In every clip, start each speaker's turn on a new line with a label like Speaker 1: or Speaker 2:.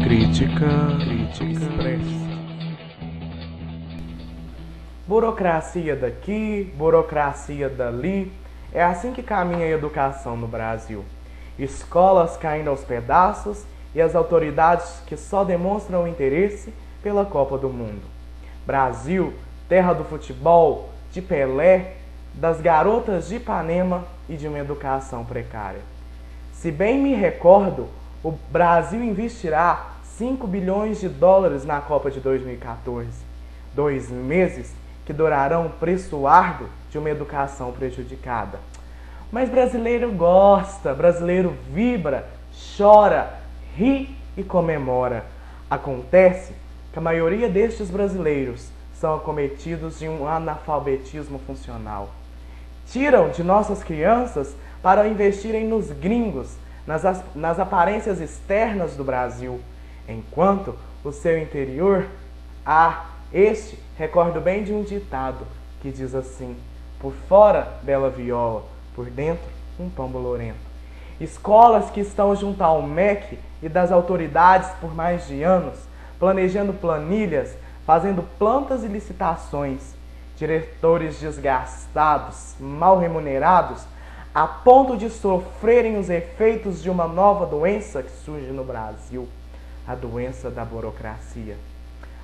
Speaker 1: Crítica expressa. Burocracia daqui, burocracia dali. É assim que caminha a educação no Brasil. Escolas caindo aos pedaços e as autoridades que só demonstram interesse pela Copa do Mundo. Brasil, terra do futebol, de Pelé, das garotas de Ipanema e de uma educação precária. Se bem me recordo, o Brasil investirá 5 bilhões de dólares na Copa de 2014. 2 meses que durarão o preço árduo de uma educação prejudicada. Mas brasileiro gosta, brasileiro vibra, chora, ri e comemora. Acontece que a maioria destes brasileiros são acometidos de um analfabetismo funcional. Tiram de nossas crianças para investirem nos gringos, nas aparências externas do Brasil, enquanto o seu interior, recordo bem de um ditado que diz assim: por fora, bela viola, por dentro, um pão bolorento. Escolas que estão junto ao MEC e das autoridades por mais de anos, planejando planilhas, fazendo plantas e licitações, diretores desgastados, mal remunerados, a ponto de sofrerem os efeitos de uma nova doença que surge no Brasil, a doença da burocracia.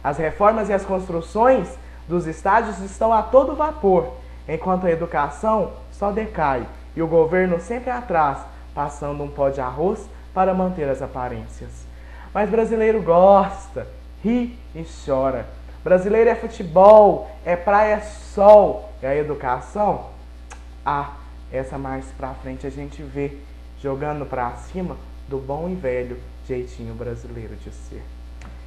Speaker 1: As reformas e as construções dos estádios estão a todo vapor, enquanto a educação só decai e o governo sempre atrás, passando um pó de arroz para manter as aparências. Mas brasileiro gosta, ri e chora. Brasileiro é futebol, é praia, é sol. E a educação? Essa mais pra frente a gente vê, jogando pra cima do bom e velho jeitinho brasileiro de ser.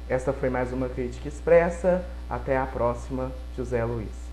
Speaker 1: Essa foi mais uma Crítica Expressa. Até a próxima, José Luiz.